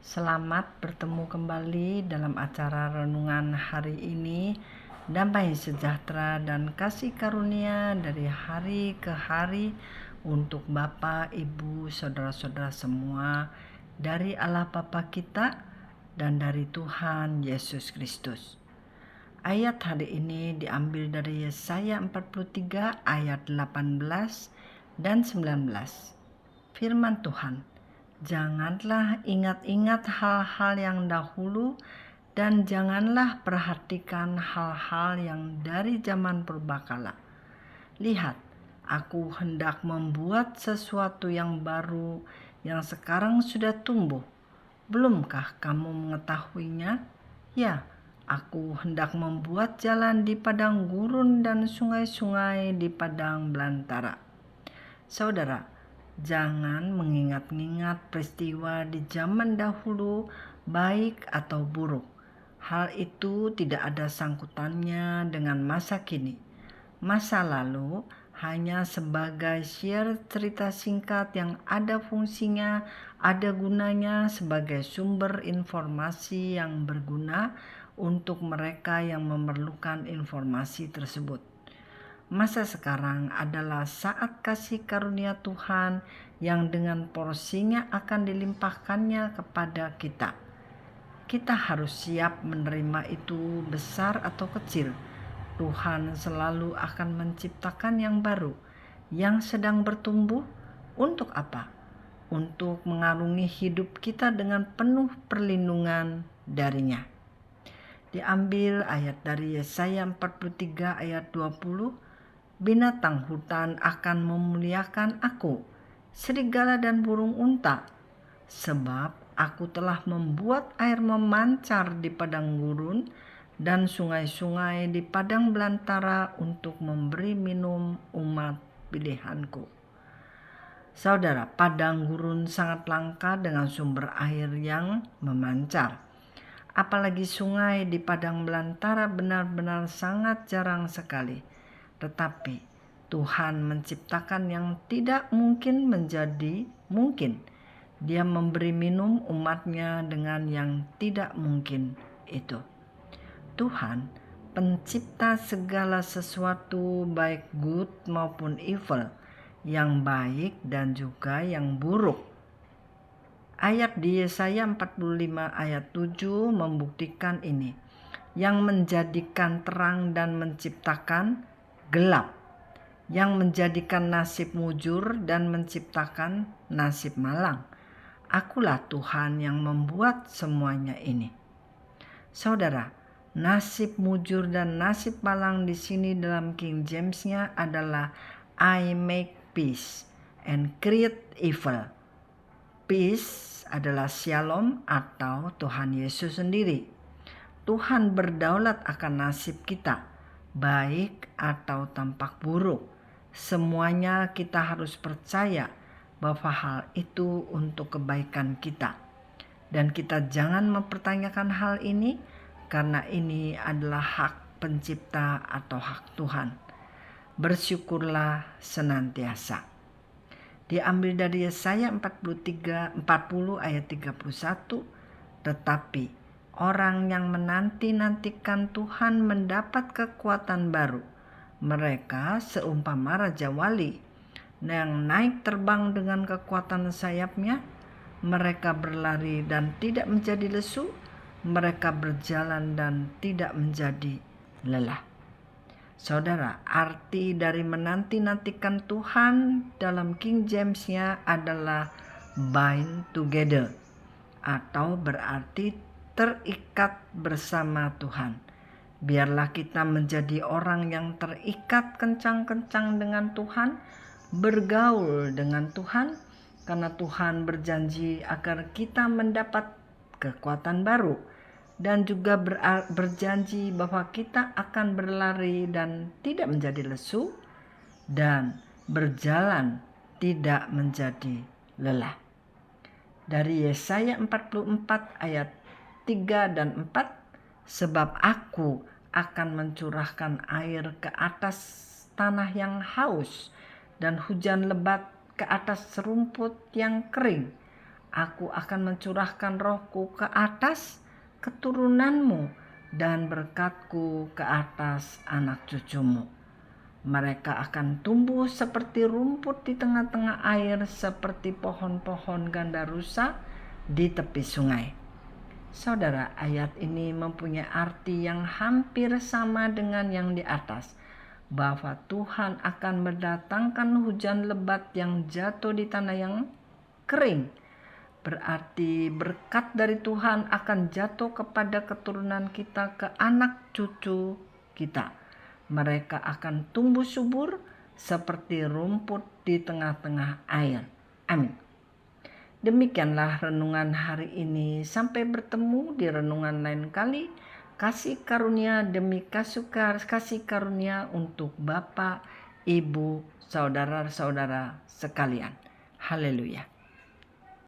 Selamat bertemu kembali dalam acara renungan hari ini. Damai sejahtera dan kasih karunia dari hari ke hari untuk Bapak, Ibu, Saudara-saudara semua dari Allah Bapa kita dan dari Tuhan Yesus Kristus. Ayat hari ini diambil dari Yesaya 43 ayat 18 dan 19. Firman Tuhan, janganlah ingat-ingat hal-hal yang dahulu dan janganlah perhatikan hal-hal yang dari zaman purbakala. Lihat, aku hendak membuat sesuatu yang baru yang sekarang sudah tumbuh. Belumkah kamu mengetahuinya? Ya, aku hendak membuat jalan di padang gurun dan sungai-sungai di padang belantara. Saudara, jangan mengingat-ingat peristiwa di zaman dahulu, baik atau buruk. Hal itu tidak ada sangkutannya dengan masa kini. Masa lalu hanya sebagai share cerita singkat yang ada fungsinya, ada gunanya sebagai sumber informasi yang berguna untuk mereka yang memerlukan informasi tersebut. Masa sekarang adalah saat kasih karunia Tuhan yang dengan porsinya akan dilimpahkannya kepada kita. Kita harus siap menerima itu besar atau kecil. Tuhan selalu akan menciptakan yang baru, yang sedang bertumbuh. Untuk apa? Untuk mengarungi hidup kita dengan penuh perlindungan darinya. Diambil ayat dari Yesaya 43 ayat 20. Binatang hutan akan memuliakan aku, serigala dan burung unta, sebab aku telah membuat air memancar di padang gurun dan sungai-sungai di padang belantara untuk memberi minum umat pilihanku. Saudara, padang gurun sangat langka dengan sumber air yang memancar. Apalagi sungai di padang belantara benar-benar sangat jarang sekali. Tetapi Tuhan menciptakan yang tidak mungkin menjadi mungkin. Dia memberi minum umatnya dengan yang tidak mungkin itu. Tuhan, pencipta segala sesuatu baik good maupun evil, yang baik dan juga yang buruk. Ayat di Yesaya 45 ayat 7 membuktikan ini. Yang menjadikan terang dan menciptakan gelap, yang menjadikan nasib mujur dan menciptakan nasib malang. Akulah Tuhan yang membuat semuanya ini. Saudara, nasib mujur dan nasib malang di sini dalam King James-nya adalah I make peace and create evil. Peace adalah shalom atau Tuhan Yesus sendiri. Tuhan berdaulat akan nasib kita, baik atau tampak buruk. Semuanya kita harus percaya bahwa hal itu untuk kebaikan kita. Dan kita jangan mempertanyakan hal ini karena ini adalah hak pencipta atau hak Tuhan. Bersyukurlah senantiasa. Diambil dari Yesaya 40 ayat 31, tetapi orang yang menanti-nantikan Tuhan mendapat kekuatan baru. Mereka seumpama Raja Wali yang naik terbang dengan kekuatan sayapnya. Mereka berlari dan tidak menjadi lesu. Mereka berjalan dan tidak menjadi lelah. Saudara, arti dari menanti-nantikan Tuhan dalam King James-nya adalah bind together, atau berarti terikat bersama Tuhan. Biarlah kita menjadi orang yang terikat kencang-kencang dengan Tuhan, bergaul dengan Tuhan, karena Tuhan berjanji agar kita mendapat kekuatan baru, dan juga berjanji bahwa kita akan berlari dan tidak menjadi lesu, dan berjalan tidak menjadi lelah. Dari Yesaya 44 ayat 3 dan 4, sebab aku akan mencurahkan air ke atas tanah yang haus dan hujan lebat ke atas rumput yang kering. Aku akan mencurahkan rohku ke atas keturunanmu dan berkatku ke atas anak cucumu. Mereka akan tumbuh seperti rumput di tengah-tengah air, seperti pohon-pohon gandarusa di tepi sungai. Saudara, ayat ini mempunyai arti yang hampir sama dengan yang di atas, bahwa Tuhan akan mendatangkan hujan lebat yang jatuh di tanah yang kering. Berarti berkat dari Tuhan akan jatuh kepada keturunan kita, ke anak cucu kita. Mereka akan tumbuh subur seperti rumput di tengah-tengah air. Amin. Demikianlah renungan hari ini. Sampai bertemu di renungan lain kali. Kasih karunia demi kasih karunia untuk Bapak, Ibu, saudara-saudara sekalian. Haleluya.